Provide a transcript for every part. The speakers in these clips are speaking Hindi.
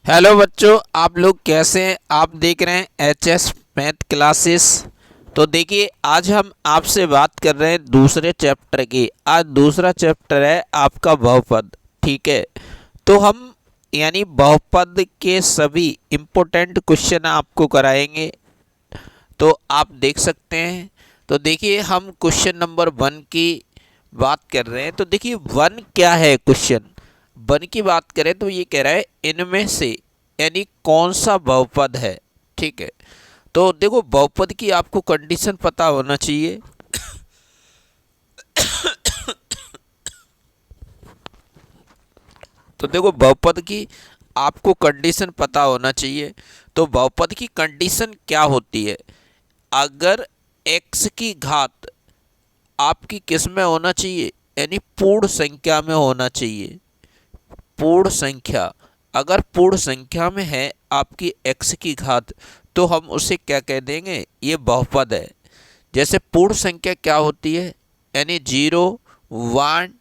हेलो बच्चों, आप लोग कैसे हैं। आप देख रहे हैं एचएस मैथ क्लासेस। तो देखिए, आज हम आपसे बात कर रहे हैं दूसरे चैप्टर की। आज दूसरा चैप्टर है आपका बहुपद। ठीक है, तो हम यानी बहुपद के सभी इम्पोर्टेंट क्वेश्चन आपको कराएंगे। तो आप देख सकते हैं। तो देखिए, हम क्वेश्चन नंबर 1 की बात कर रहे हैं। तो देखिए, 1 क्या है। क्वेश्चन 1 की बात करें तो ये कह रहा है इनमें से यानी कौन सा बहुपद है। ठीक है, तो देखो, बहुपद की आपको कंडीशन पता होना चाहिए। तो देखो, बहुपद की आपको कंडीशन पता होना चाहिए। तो बहुपद की कंडीशन क्या होती है। अगर x की घात आपकी किस में होना चाहिए, यानी पूर्ण संख्या में होना चाहिए। पूर्ण संख्या, अगर पूर्ण संख्या में है आपकी x की घात, तो हम उसे क्या कह देंगे, ये बहुपद है। जैसे पूर्ण संख्या क्या होती है, यानी 0, 1,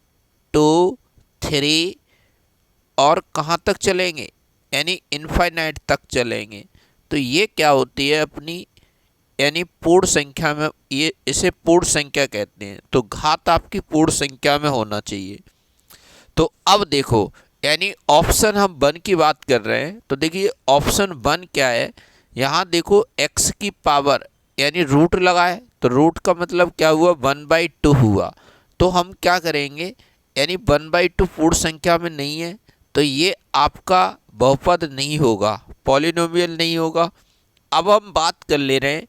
2, 3 और कहाँ तक चलेंगे, यानी इनफाइनाइट तक चलेंगे। तो ये क्या होती है अपनी, यानी पूर्ण संख्या में, ये इसे पूर्ण संख्या कहते हैं। तो घात आपकी पूर्ण संख्या में होना चाहिए। तो अब देखो, यानी ऑप्शन हम 1 की बात कर रहे हैं। तो देखिए, ऑप्शन 1 क्या है। यहाँ देखो, x की पावर यानी रूट लगाए, तो रूट का मतलब क्या हुआ, 1/2 हुआ। तो हम क्या करेंगे, यानी 1/2 पूर्ण संख्या में नहीं है, तो ये आपका बहुपद नहीं होगा, पॉलिनोमियल नहीं होगा। अब हम बात कर ले रहे हैं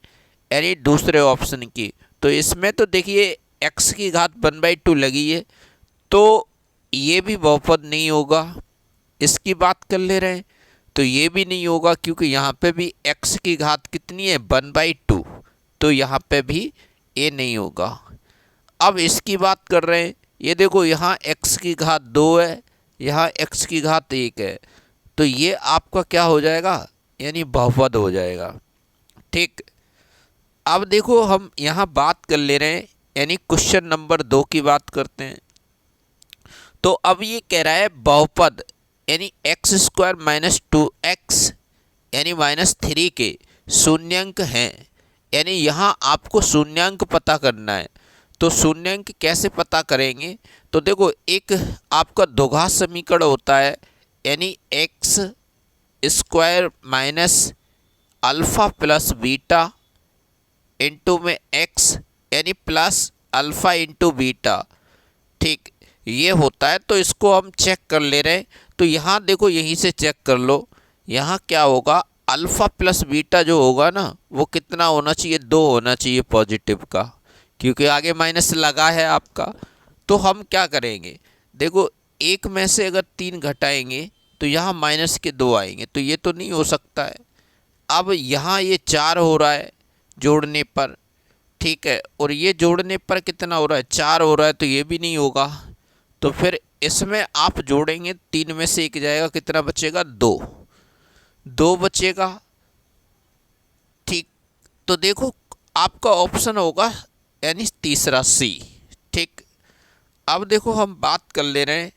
यानी दूसरे ऑप्शन की। तो इसमें तो देखिए, x की घात 1/2 लगी है, तो ये भी बहुपद नहीं होगा। इसकी बात कर ले रहे हैं तो ये भी नहीं होगा, क्योंकि यहाँ पे भी x की घात कितनी है, 1/2। तो यहाँ पे भी ये नहीं होगा। अब इसकी बात कर रहे हैं, ये देखो, यहाँ x की घात 2 है, यहाँ x की घात 1 है। तो ये आपका क्या हो जाएगा, यानी बहुपद हो जाएगा। ठीक, अब देखो, हम यहाँ बात कर ले रहे हैं, यानी क्वेश्चन नंबर 2 की बात करते हैं। तो अब ये कह रहा है बहुपद यानी x² - 2x यानी -3 के शून्यंक हैं। यानी यहाँ आपको शून्यंक पता करना है। तो शून्यंक कैसे पता करेंगे, तो देखो, एक आपका द्विघात समीकरण होता है, यानी x² minus alpha plus beta into में x यानी प्लस अल्फ़ा इंटू बीटा। ठीक, ये होता है। तो इसको हम चेक कर ले रहे हैं। तो यहाँ देखो, यहीं से चेक कर लो। यहाँ क्या होगा, अल्फ़ा प्लस बीटा जो होगा ना, वो कितना होना चाहिए, 2 होना चाहिए पॉजिटिव का, क्योंकि आगे माइनस लगा है आपका। तो हम क्या करेंगे, देखो, एक में से अगर 3 घटाएंगे तो यहाँ माइनस के 2 आएंगे, तो ये तो नहीं हो सकता है। अब यहाँ ये 4 हो रहा है जोड़ने पर, ठीक है, और ये जोड़ने पर कितना हो रहा है, 4 हो रहा है, तो ये भी नहीं होगा। तो फिर इसमें आप जोड़ेंगे, 3 में से 1 जाएगा, कितना बचेगा, 2, 2 बचेगा। ठीक, तो देखो, आपका ऑप्शन होगा यानी तीसरा सी। ठीक, अब देखो, हम बात कर ले रहे हैं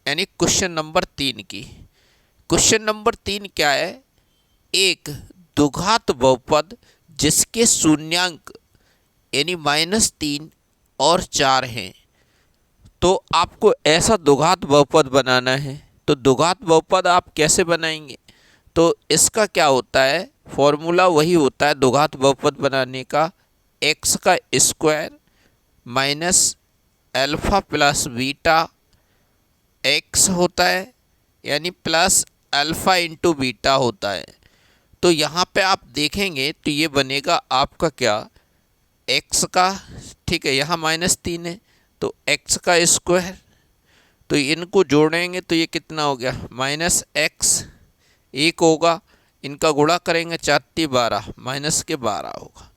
यानी क्वेश्चन नंबर 3 की। क्वेश्चन नंबर 3 क्या है, एक द्विघात बहुपद जिसके शून्यांक यानी -3 और 4 हैं। तो आपको ऐसा द्विघात बहुपद बनाना है। तो द्विघात बहुपद आप कैसे बनाएंगे, तो इसका क्या होता है, फॉर्मूला वही होता है द्विघात बहुपद बनाने का, x² minus alpha plus beta x होता है, यानी प्लस अल्फ़ा इंटू बीटा होता है। तो यहाँ पे आप देखेंगे तो ये बनेगा आपका क्या, x का, ठीक है, यहाँ -3 है, तो x का स्क्वायर। तो इनको जोड़ेंगे तो ये कितना हो गया, -x, 1 होगा, इनका गुणा करेंगे 4 × 12, -12 होगा।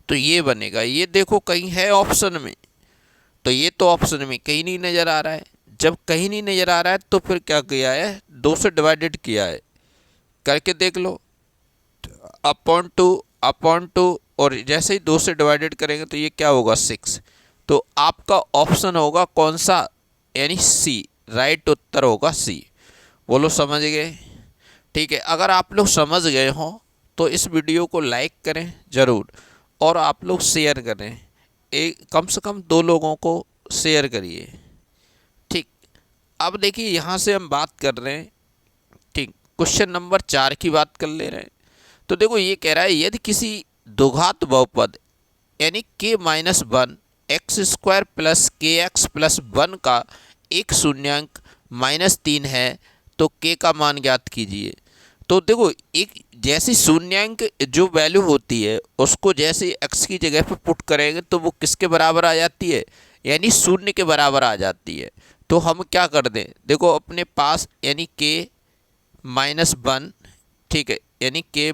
तो ये बनेगा। ये देखो, कहीं है ऑप्शन में, तो ये तो ऑप्शन में कहीं नहीं नज़र आ रहा है। जब कहीं नहीं नज़र आ रहा है तो फिर क्या किया है, 2 से डिवाइडेड किया है, करके देख लो, अपॉन टू, और जैसे ही 2 से डिवाइडेड करेंगे तो ये क्या होगा, 6। तो आपका ऑप्शन होगा कौन सा, यानी सी, राइट उत्तर होगा सी। बोलो, समझ गए। ठीक है, अगर आप लोग समझ गए हों तो इस वीडियो को लाइक करें ज़रूर, और आप लोग शेयर करें, एक कम से कम 2 लोगों को शेयर करिए। ठीक, अब देखिए यहाँ से हम बात कर रहे हैं, ठीक, क्वेश्चन नंबर 4 की बात कर ले रहे हैं। तो देखो ये कह रहा है यदि किसी द्विघात बहुपद यानी k minus one x square plus के एक्स प्लस वन का एक शून्यांक -3 है तो k का मान ज्ञात कीजिए। तो देखो एक जैसी शून्यांक जो वैल्यू होती है उसको जैसे x की जगह पर पुट करेंगे तो वो किसके बराबर आ जाती है, यानी शून्य के बराबर आ जाती है। तो हम क्या कर दें, देखो अपने पास यानी k माइनस वन, ठीक है, यानी k,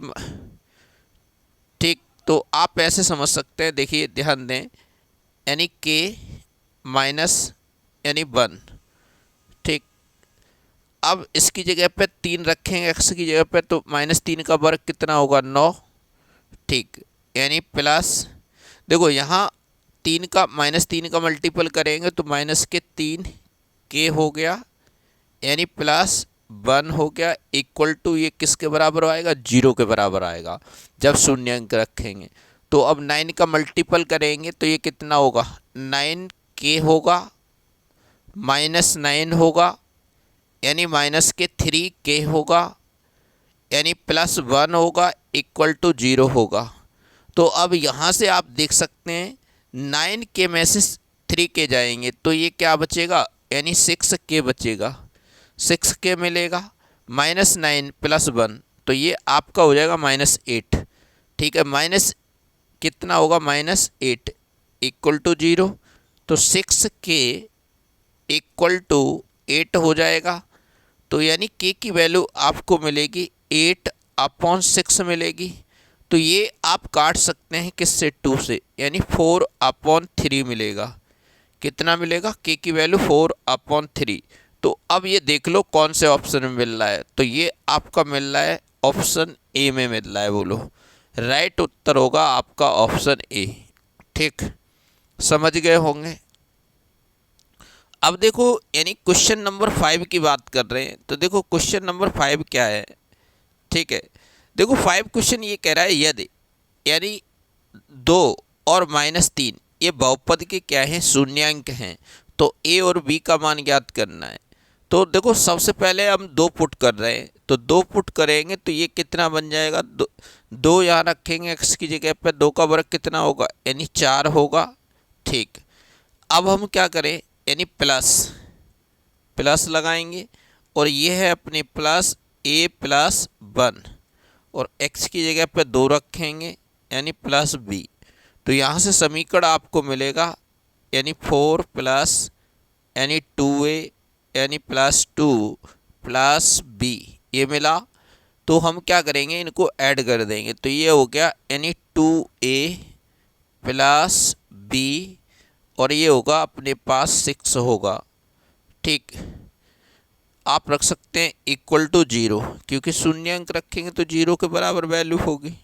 ठीक, तो आप ऐसे समझ सकते हैं, देखिए ध्यान दें, यानी k माइनस यानी वन, ठीक। अब इसकी जगह पे 3 रखेंगे x की जगह पे, तो -3 का वर्ग कितना होगा 9, ठीक, यानी प्लस, देखो यहाँ 3 का -3 का मल्टीपल करेंगे तो -3 k हो गया, यानी प्लस 1 हो गया, इक्वल टू ये किसके बराबर आएगा, 0 के बराबर आएगा जब शून्यांक रखेंगे। तो अब 9 का मल्टीपल करेंगे तो ये कितना होगा, 9k होगा, -9 होगा, यानी -3k होगा, यानी +1 होगा, इक्वल टू 0 होगा। तो अब यहाँ से आप देख सकते हैं 9k में से 3k जाएंगे तो ये क्या बचेगा, यानी 6k बचेगा, 6k मिलेगा, -9 + 1 तो ये आपका हो जाएगा -8, ठीक है, माइनस कितना होगा -8 इक्वल टू 0, तो 6k इक्वल टू 8 हो जाएगा। तो यानी k की वैल्यू आपको मिलेगी 8/6 मिलेगी। तो ये आप काट सकते हैं किससे, 2 से, यानी 4/3 मिलेगा। कितना मिलेगा, k की वैल्यू 4/3। तो अब ये देख लो कौन से ऑप्शन में मिल रहा है, तो ये आपका मिल रहा है ऑप्शन ए में मिल रहा है। बोलो राइट उत्तर होगा आपका ऑप्शन ए। ठीक, समझ गए होंगे। अब देखो यानी क्वेश्चन नंबर 5 की बात कर रहे हैं, तो देखो क्वेश्चन नंबर 5 क्या है। ठीक है, देखो 5 क्वेश्चन ये कह रहा है यदि यानी 2 और -3 ये बहुपद के क्या हैं, शून्यांक हैं, तो a और b का मान ज्ञात करना है। तो देखो सबसे पहले हम 2 पुट कर रहे हैं, तो 2 पुट करेंगे तो ये कितना बन जाएगा, 2 यहाँ रखेंगे x की जगह पर, 2 का वर्ग कितना होगा, यानी 4 होगा। ठीक, अब हम क्या करें, यानी प्लस लगाएंगे, और ये है अपने प्लस a+1, और x की जगह पे 2 रखेंगे, यानी +b। तो यहाँ से समीकरण आपको मिलेगा, यानी 4 प्लस यानी 2a यानी +2 + b, ये मिला। तो हम क्या करेंगे, इनको ऐड कर देंगे, तो ये हो गया यानी 2a + b, और ये होगा अपने पास 6 होगा। ठीक, आप रख सकते हैं इक्वल टू 0, क्योंकि शून्यांक रखेंगे तो 0 के बराबर वैल्यू होगी।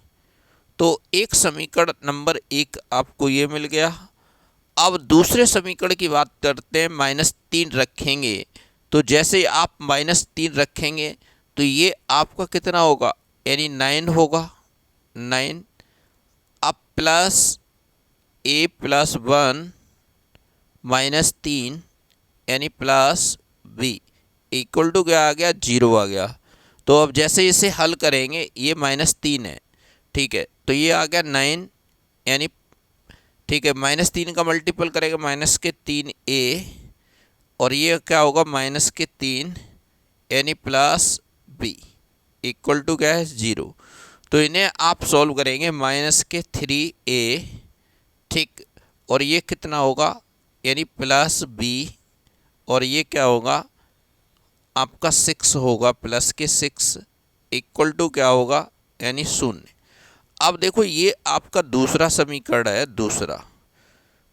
तो एक समीकरण नंबर 1 आपको ये मिल गया। अब दूसरे समीकरण की बात करते हैं, -3 रखेंगे, तो जैसे आप -3 रखेंगे तो ये आपका कितना होगा, यानी 9 होगा, 9। अब प्लस a+1 -3 यानी +b इक्वल टू क्या आ गया, 0 आ गया। तो अब जैसे इसे हल करेंगे, ये -3 है, ठीक है, तो ये आ गया 9, यानी ठीक है, -3 का मल्टीपल करेगा -3a, और ये क्या होगा -3 यानी +b इक्वल टू क्या है, 0। तो इन्हें आप सॉल्व करेंगे, -3a, ठीक, और ये कितना होगा, यानी +b, और ये क्या होगा आपका 6 होगा, +6 इक्वल टू क्या होगा, यानी 0। अब देखो ये आपका दूसरा समीकरण है,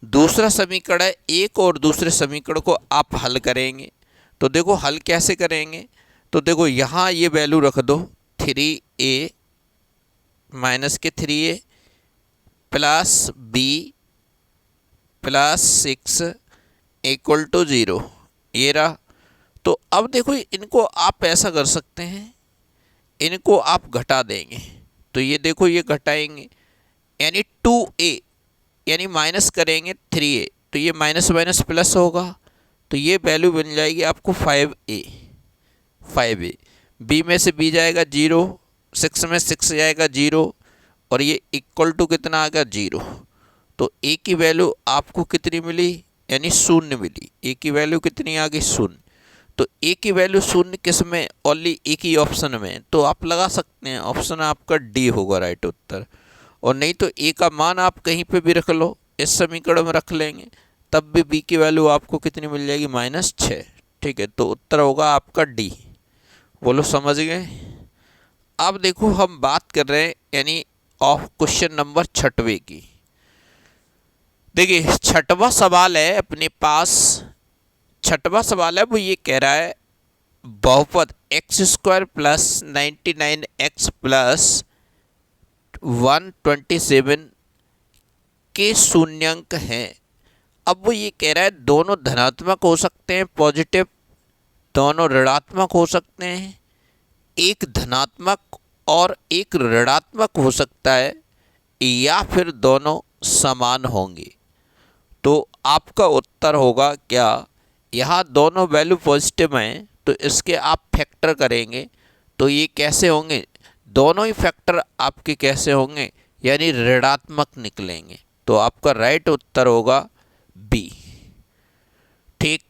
दूसरा समीकरण है। एक और दूसरे समीकरण को आप हल करेंगे, तो देखो हल कैसे करेंगे, तो देखो यहाँ ये वैल्यू रख दो, 3a -3a + b +6 equal to 0, ये रहा। तो अब देखो इनको आप ऐसा कर सकते हैं, इनको आप घटा देंगे तो ये देखो ये घटाएंगे यानी 2a यानी माइनस करेंगे 3a तो ये माइनस माइनस प्लस होगा तो ये वैल्यू बन जाएगी आपको 5a। b में से b जाएगा 0, 6 में 6 जाएगा 0 और ये इक्वल टू कितना आ गया 0। तो a की वैल्यू आपको कितनी मिली यानी 0 मिली। a की वैल्यू कितनी आ गई 0। तो a की वैल्यू 0 किस में ओनली एक ही ऑप्शन में, तो आप लगा सकते हैं ऑप्शन आपका डी होगा राइट उत्तर। और नहीं तो a का मान आप कहीं पे भी रख लो, इस समीकरण में रख लेंगे तब भी b की वैल्यू आपको कितनी मिल जाएगी -6। ठीक है, तो उत्तर होगा आपका डी। बोलो समझ गए। अब देखो हम बात कर रहे हैं यानी ऑफ क्वेश्चन नंबर 6वें की। देखिए 6वां सवाल है अपने पास, 6वां सवाल है वो ये कह रहा है बहुपद x² प्लस 99x प्लस 127 के शून्यांक हैं। अब वो ये कह रहा है दोनों धनात्मक हो सकते हैं पॉजिटिव, दोनों ऋणात्मक हो सकते हैं, एक धनात्मक और एक ऋणात्मक हो सकता है या फिर दोनों समान होंगे। तो आपका उत्तर होगा क्या, यहाँ दोनों वैल्यू पॉजिटिव हैं तो इसके आप फैक्टर करेंगे तो ये कैसे होंगे, दोनों ही फैक्टर आपके कैसे होंगे यानी ऋणात्मक निकलेंगे। तो आपका राइट उत्तर होगा बी। ठीक,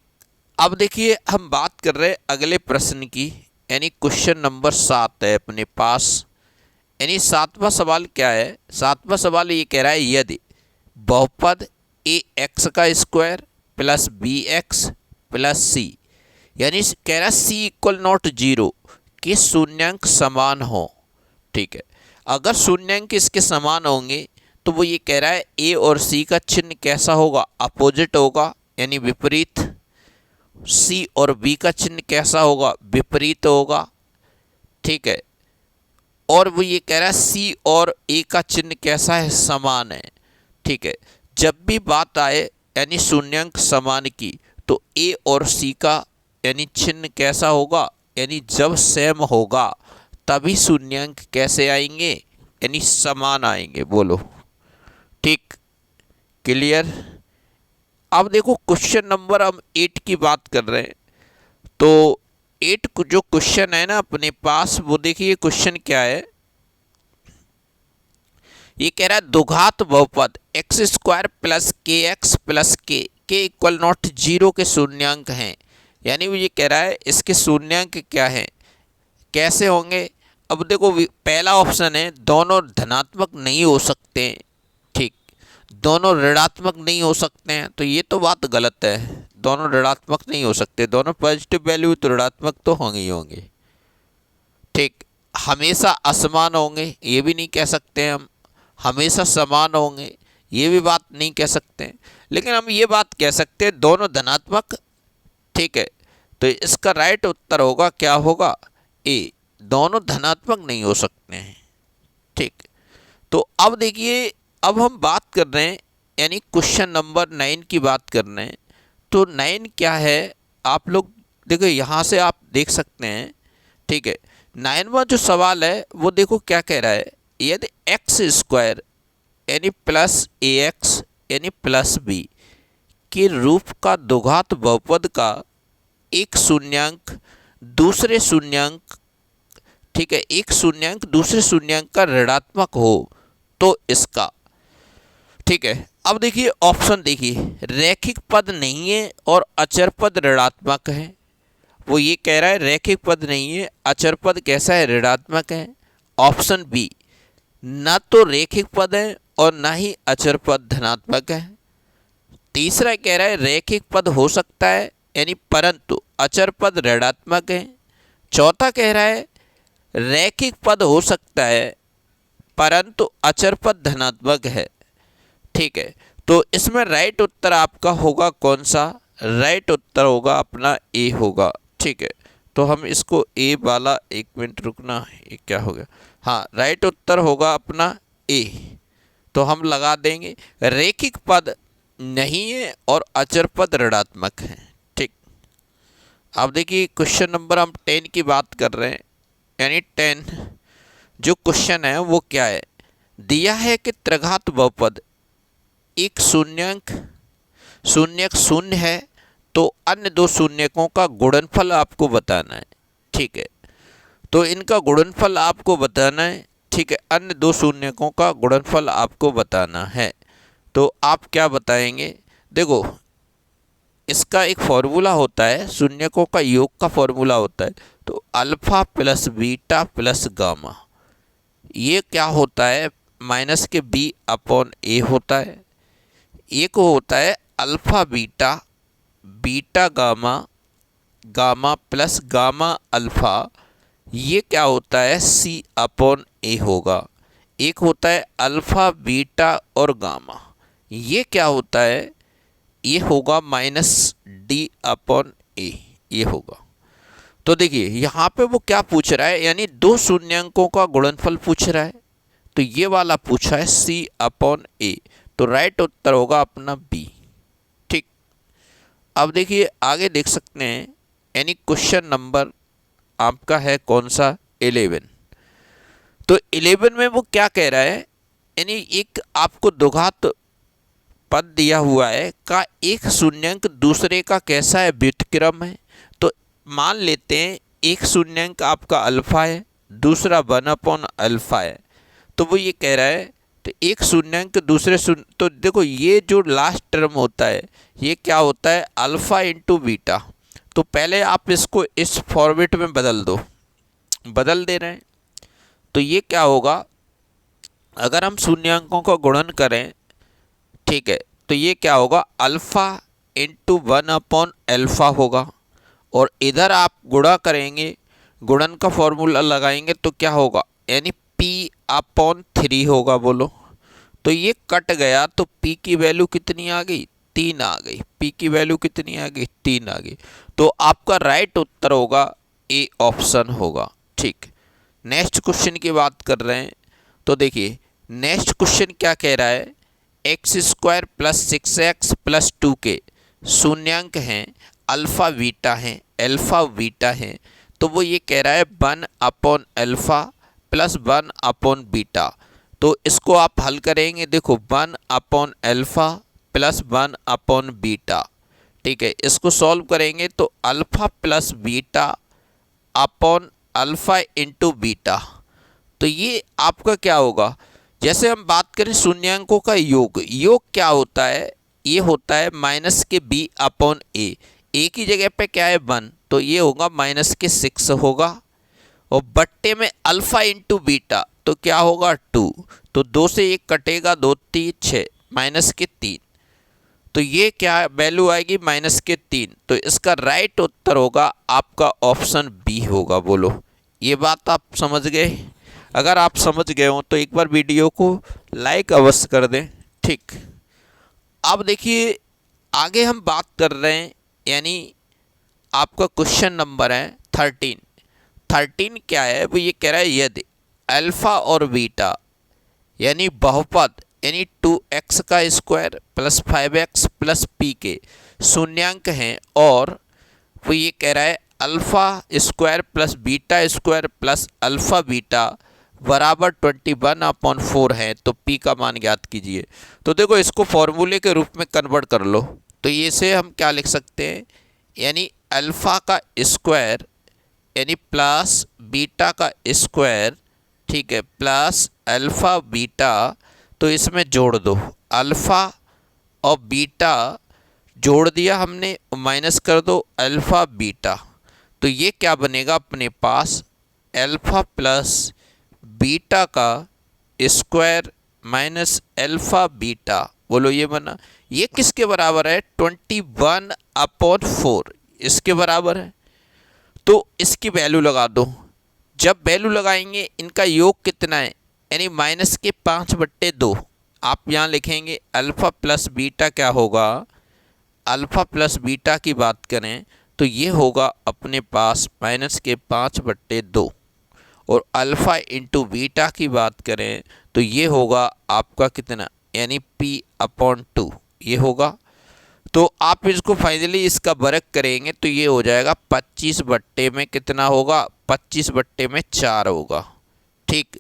अब देखिए हम बात कर रहे हैं अगले प्रश्न की यानी क्वेश्चन नंबर 7 है अपने पास। यानी 7वां सवाल क्या है, 7वां सवाल ये कह रहा है यदि बहुपद ax² plus bx plus c यानी कह रहा है c = 0 के शून्यांक समान हो। ठीक है, अगर शून्यांक इसके समान होंगे तो वो ये कह रहा है a और c का चिन्ह कैसा होगा, अपोजिट होगा यानी विपरीत। c और b का चिन्ह कैसा होगा, विपरीत होगा। ठीक है, और वो ये कह रहा है c और a का चिन्ह कैसा है, समान है। ठीक है, जब भी बात आए यानी शून्यांक समान की तो a और c का यानी चिन्ह कैसा होगा, यानी जब सेम होगा तभी शून्यांक कैसे आएंगे यानी समान आएंगे। बोलो ठीक, क्लियर। अब देखो क्वेश्चन नंबर हम 8 की बात कर रहे हैं। तो 8 जो क्वेश्चन है ना अपने पास वो देखिए क्वेश्चन क्या है, ये कह रहा है द्विघात बहुपद x² plus kx plus k = 0 के शून्यांक हैं। यानी वो ये कह रहा है इसके शून्यांक क्या हैं, कैसे होंगे। अब देखो पहला ऑप्शन है दोनों धनात्मक नहीं हो सकते, ठीक, दोनों ऋणात्मक नहीं हो सकते हैं, तो ये तो बात गलत है, दोनों ऋणात्मक नहीं हो सकते, दोनों पॉजिटिव वैल्यू तो ऋणात्मक तो होंगे ही होंगे। ठीक, हमेशा असमान होंगे ये भी नहीं कह सकते हम, हमेशा समान होंगे ये भी बात नहीं कह सकते, लेकिन हम ये बात कह सकते हैं दोनों धनात्मक। ठीक है, तो इसका राइट उत्तर होगा क्या होगा, ए, दोनों धनात्मक नहीं हो सकते हैं। ठीक, तो अब देखिए अब हम बात कर रहे हैं यानी क्वेश्चन नंबर 9 की बात कर रहे हैं। तो 9 क्या है आप लोग देखो यहाँ से आप देख सकते हैं। ठीक है, 9वां जो सवाल है वो देखो क्या कह रहा है, यदि x² यानी प्लस ax यानी प्लस b के रूप का द्विघात बहुपद का एक शून्यांक दूसरे शून्यांक, ठीक है, एक शून्यांक दूसरे शून्यांक का ऋणात्मक हो तो इसका। ठीक है, अब देखिए ऑप्शन देखिए, रैखिक पद नहीं है और अचर पद ऋणात्मक है। वो ये कह रहा है रैखिक पद नहीं है, अचर पद कैसा है, ऋणात्मक है। ऑप्शन बी, ना तो रैखिक पद है और ना ही अचर पद धनात्मक है। तीसरा कह रहा है रैखिक पद हो सकता है यानी परंतु अचर पद ऋणात्मक है। चौथा कह रहा है रैखिक पद हो सकता है परंतु अचर पद धनात्मक है। ठीक है, तो इसमें राइट उत्तर आपका होगा कौन सा, राइट उत्तर होगा अपना ए होगा। ठीक है, तो हम इसको ए वाला, एक मिनट रुकना, ये क्या हो गया, हाँ राइट उत्तर होगा अपना ए। तो हम लगा देंगे रैखिक पद नहीं है और अचर पद ऋणात्मक है। ठीक, अब देखिए क्वेश्चन नंबर हम 10 की बात कर रहे हैं। यानी 10। जो क्वेश्चन है वो क्या है, दिया है कि त्रिघात बहुपद एक शून्यक शून्य है, तो अन्य दो शून्यकों का गुणनफल आपको बताना है। ठीक है, तो इनका गुणनफल आपको बताना है। ठीक है, अन्य दो शून्यकों का गुणनफल आपको बताना है। तो आप क्या बताएंगे, देखो इसका एक फॉर्मूला होता है, शून्यकों का योग का फॉर्मूला होता है। तो alpha plus beta plus gamma, ये क्या होता है, माइनस के बी अपॉन ए होता है। एक होता है alpha beta, beta gamma, gamma plus gamma alpha, ये क्या होता है, सी अपॉन ए होगा। एक होता है अल्फा बीटा और गामा, ये क्या होता है, ये होगा माइनस डी अपॉन ए, ये होगा। तो देखिए यहाँ पे वो क्या पूछ रहा है, यानी दो शून्यंकों का गुणनफल पूछ रहा है। तो ये वाला पूछा है सी अपॉन ए, तो राइट उत्तर होगा अपना बी। ठीक, अब देखिए आगे देख सकते हैं, यानी क्वेश्चन नंबर आपका है कौन सा, 11। तो 11 में वो क्या कह रहा है, यानी एक आपको द्विघात पद दिया हुआ है का एक शून्यंक दूसरे का कैसा है, व्युत्क्रम है। तो मान लेते हैं एक शून्यंक आपका अल्फा है, दूसरा 1 अल्फा है। तो वो ये कह रहा है तो एक शून्यंक दूसरे शून्य, तो देखो ये जो लास्ट टर्म होता है ये क्या होता है, अल्फा इंटू बीटा। तो पहले आप इसको इस फॉर्मेट में बदल दो, बदल दे रहे हैं। तो ये क्या होगा, अगर हम शून्यंकों का गुणन करें, ठीक है, तो ये क्या होगा, अल्फ़ा इंटू 1/अल्फ़ा होगा। और इधर आप गुणा करेंगे, गुणन का फॉर्मूला लगाएंगे तो क्या होगा, यानी p/3 होगा। बोलो, तो ये कट गया, तो p की वैल्यू कितनी आ गई, 3 आ गई। p की वैल्यू कितनी आ गई, 3 आ गई। तो आपका राइट उत्तर होगा ए ऑप्शन होगा। ठीक, नेक्स्ट क्वेश्चन की बात कर रहे हैं। तो देखिए नेक्स्ट क्वेश्चन क्या कह रहा है, x² प्लस 6x प्लस 2 के शून्यांक हैं, अल्फ़ा बीटा हैं, अल्फ़ा बीटा हैं। तो वो ये कह रहा है 1/अल्फ़ा प्लस 1/बीटा। तो इसको आप हल करेंगे, देखो 1/अल्फ़ा प्लस 1/बीटा। ठीक है, इसको सॉल्व करेंगे तो alpha plus beta upon alpha into beta. तो ये आपका क्या होगा, जैसे हम बात करें शून्यांकों का योग, योग क्या होता है, ये होता है माइनस के बी अपॉन ए। ए की जगह पे क्या है 1, तो ये होगा माइनस के 6 होगा। और बट्टे में अल्फ़ा इंटू बीटा, तो क्या होगा 2। तो 2 से 1 कटेगा, 2 3 6, माइनस के 3। तो ये क्या वैल्यू आएगी, माइनस के 3। तो इसका राइट उत्तर होगा आपका ऑप्शन बी होगा। बोलो, ये बात आप समझ गए। अगर आप समझ गए हो तो एक बार वीडियो को लाइक अवश्य कर दें। ठीक, अब देखिए आगे हम बात कर रहे हैं, यानी आपका क्वेश्चन नंबर है 13। 13 क्या है, वो ये कह रहा है यदि अल्फ़ा और बीटा यानी बहुपद यानी 2x का square plus 5x plus p के शून्यांक हैं, और वो ये कह रहा है alpha square plus beta square plus alpha beta बराबर 21/4 है, तो p का मान ज्ञात कीजिए। तो देखो इसको फॉर्मूले के रूप में कन्वर्ट कर लो। तो ये से हम क्या लिख सकते हैं, यानी अल्फ़ा का स्क्वायर यानी प्लस बीटा का स्क्वायर, ठीक है, प्लस अल्फ़ा बीटा। तो इसमें जोड़ दो, अल्फ़ा और बीटा जोड़ दिया हमने, माइनस कर दो अल्फ़ा बीटा। तो ये क्या बनेगा अपने पास, अल्फ़ा प्लस बीटा का स्क्वायर माइनस अल्फ़ा बीटा। बोलो ये बना, ये किसके बराबर है, 21/4 इसके बराबर है। तो इसकी वैल्यू लगा दो। जब वैल्यू लगाएंगे इनका योग कितना है, यानी माइनस के 5/2 आप यहाँ लिखेंगे। अल्फ़ा प्लस बीटा क्या होगा, अल्फ़ा प्लस बीटा की बात करें तो ये होगा अपने पास माइनस के 5/2, और अल्फ़ा इंटू बीटा की बात करें तो ये होगा आपका कितना, यानी p/2 ये होगा। तो आप इसको फाइनली इसका वर्ग करेंगे तो ये हो जाएगा 25 बट्टे में कितना होगा, 25/4 होगा। ठीक,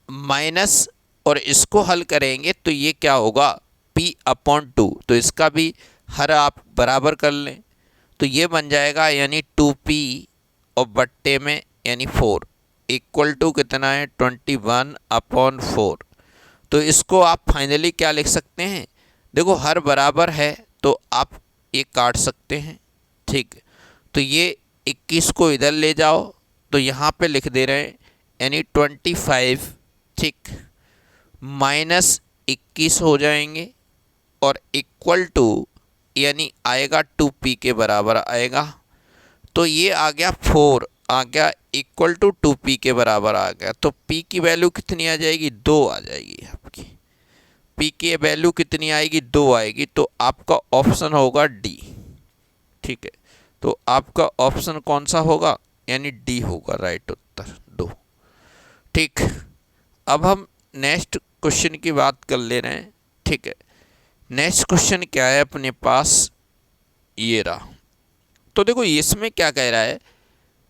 माइनस, और इसको हल करेंगे तो ये क्या होगा, p/2। तो इसका भी हर आप बराबर कर लें तो ये बन जाएगा यानी 2p और बट्टे में यानी 4 इक्वल टू कितना है 21/4। तो इसको आप फाइनली क्या लिख सकते हैं, देखो हर बराबर है तो आप ये काट सकते हैं। ठीक, तो ये 21 को इधर ले जाओ तो यहाँ पे लिख दे रहे हैं यानी 25, ठीक, -21 हो जाएंगे और इक्वल टू यानी आएगा 2p के बराबर आएगा। तो ये आ गया 4 आ गया इक्वल टू 2p के बराबर आ गया। तो p की वैल्यू कितनी आ जाएगी, 2 आ जाएगी आपकी। p की वैल्यू कितनी आएगी, 2 आएगी। तो आपका ऑप्शन होगा डी। ठीक है, तो आपका ऑप्शन कौन सा होगा, यानी डी होगा राइट उत्तर 2। ठीक, अब हम नेक्स्ट क्वेश्चन की बात कर ले रहे हैं। ठीक है, नेक्स्ट क्वेश्चन क्या है अपने पास, ये रहा। तो देखो इसमें क्या कह रहा है,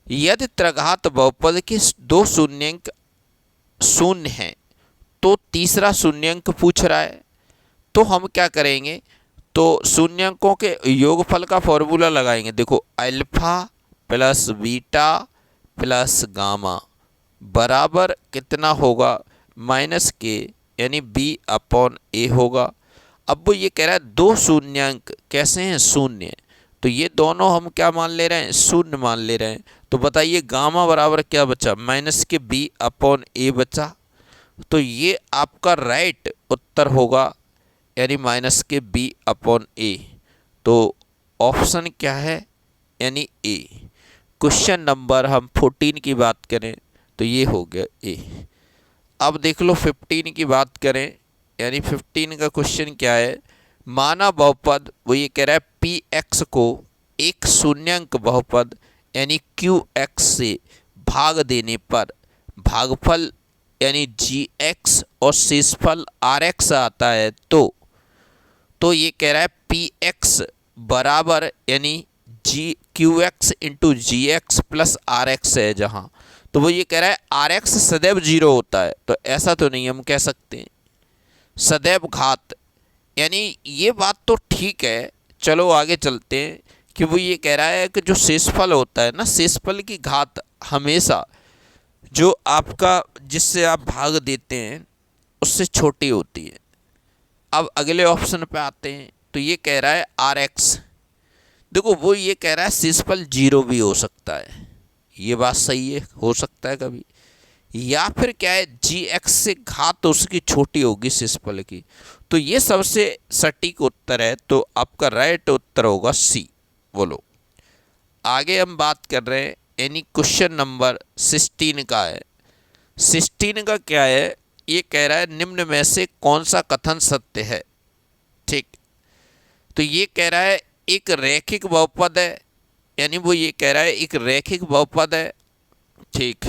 यदि त्रिघात बहुपद के 2 शून्यंक शून्य हैं तो तीसरा शून्यंक पूछ रहा है। तो हम क्या करेंगे, तो शून्यंकों के योगफल का फॉर्मूला लगाएंगे। देखो alpha plus beta plus gamma बराबर कितना होगा, -k यानी b/a होगा। अब वो ये कह रहा है 2 शून्यंक कैसे हैं, शून्य, तो ये दोनों हम क्या मान ले रहे हैं, शून्य मान ले रहे हैं। तो बताइए गामा बराबर क्या बचा, -के b/a बचा। तो ये आपका राइट उत्तर होगा यानी -के b/a। तो ऑप्शन क्या है, यानी ए। क्वेश्चन नंबर हम 14 की बात करें तो ये हो गया ए। अब देख लो 15 की बात करें, यानी 15 का क्वेश्चन क्या है, माना बहुपद, वो ये कह रहा है px को एक शून्यंक बहुपद यानी qx से भाग देने पर भागफल यानी gx और शेषफल rx आता है। तो ये कह रहा है px बराबर यानी qx into gx plus rx है जहाँ, तो वो ये कह रहा है rx सदैव 0 होता है। तो ऐसा तो नहीं हम कह सकते हैं, सदैव घात, यानी ये बात तो ठीक है। चलो आगे चलते हैं कि वो ये कह रहा है कि जो शेषफल होता है ना, शेषफल की घात हमेशा जो आपका जिससे आप भाग देते हैं उससे छोटी होती है। अब अगले ऑप्शन पे आते हैं तो ये कह रहा है rx, देखो वो ये कह रहा है शेषफल 0 भी हो सकता है, ये बात सही है, हो सकता है कभी, या फिर क्या है gx से घात उसकी छोटी होगी शेषफल की। तो ये सबसे सटीक उत्तर है, तो आपका राइट उत्तर होगा सी। बोलो आगे हम बात कर रहे हैं, यानी क्वेश्चन नंबर 16 का है। 16 का क्या है, ये कह रहा है निम्न में से कौन सा कथन सत्य है। ठीक, तो ये कह रहा है एक रैखिक बहुपद है, यानी वो ये कह रहा है एक रैखिक बहुपद है। ठीक,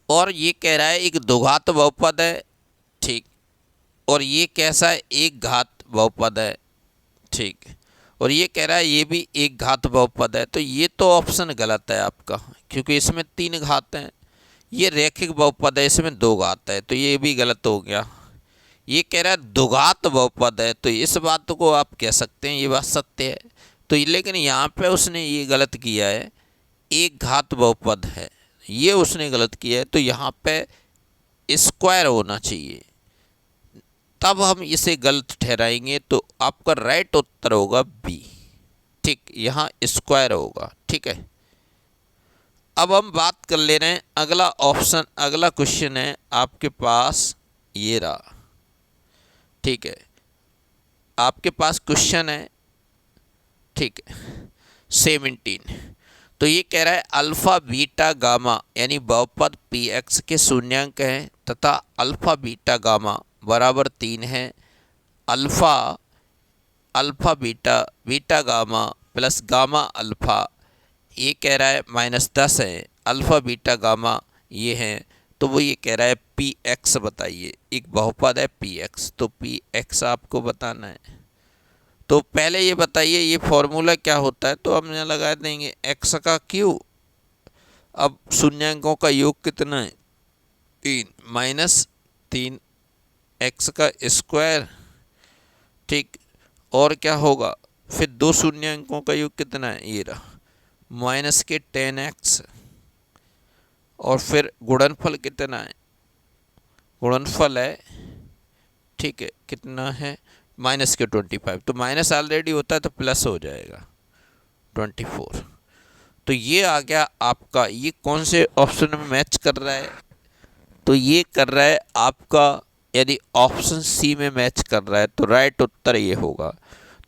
और ये कह रहा है एक द्विघात बहुपद है। ठीक, और ये कैसा है, एक घात बहुपद है। ठीक, और ये कह रहा है ये भी एक घात बहुपद है। तो ये तो ऑप्शन गलत है आपका, क्योंकि इसमें 3 घात हैं। ये रैखिक बहुपद है, इसमें 2 घात है, तो ये भी गलत हो गया। ये कह रहा है द्विघात बहुपद है, तो इस बात को आप कह सकते हैं ये बात सत्य है। तो लेकिन यहाँ पे उसने ये गलत किया है, एक घात बहुपद है, ये उसने गलत किया है। तो यहाँ पे स्क्वायर होना चाहिए, तब हम इसे गलत ठहराएंगे। तो आपका राइट उत्तर होगा बी। ठीक, यहाँ स्क्वायर होगा। ठीक है, अब हम बात कर ले रहे हैं अगला ऑप्शन, अगला क्वेश्चन है आपके पास ये रहा। ठीक है, आपके पास क्वेश्चन है, ठीक है 17। तो ये कह रहा है अल्फा बीटा गामा यानी बहुपद px के शून्यंक हैं तथा अल्फा बीटा गामा बराबर 3 है। Alpha beta beta gamma plus gamma alpha, ये कह रहा है -10 है। अल्फा बीटा गामा ये हैं, तो वो ये कह रहा है px बताइए, एक बहुपद है px, तो px आपको बताना है। तो पहले ये बताइए ये फॉर्मूला क्या होता है, तो हम यहाँ लगा देंगे x का क्यू अब शून्यांकों का योग कितना है? 3 माइनस 3 एक्स का स्क्वायर, ठीक। और क्या होगा फिर? दो शून्यांकों का योग कितना है? ये रहा माइनस के 10x। और फिर गुणनफल कितना है? गुणनफल है, ठीक है, कितना है? माइनस के 25। तो माइनस ऑलरेडी होता है तो प्लस हो जाएगा 24। तो ये आ गया आपका। ये कौन से ऑप्शन में मैच कर रहा है? तो ये कर रहा है आपका, यदि ऑप्शन सी में मैच कर रहा है तो राइट उत्तर ये होगा।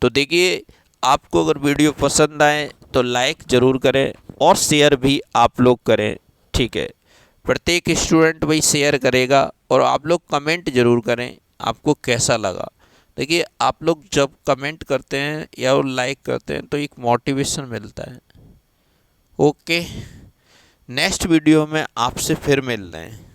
तो देखिए, आपको अगर वीडियो पसंद आए तो लाइक ज़रूर करें और शेयर भी आप लोग करें, ठीक है। प्रत्येक स्टूडेंट भाई शेयर करेगा और आप लोग कमेंट ज़रूर करें आपको कैसा लगा। देखिए, आप लोग जब कमेंट करते हैं या वो लाइक करते हैं तो एक मोटिवेशन मिलता है। ओके, नेक्स्ट वीडियो में आपसे फिर मिल रहे हैं।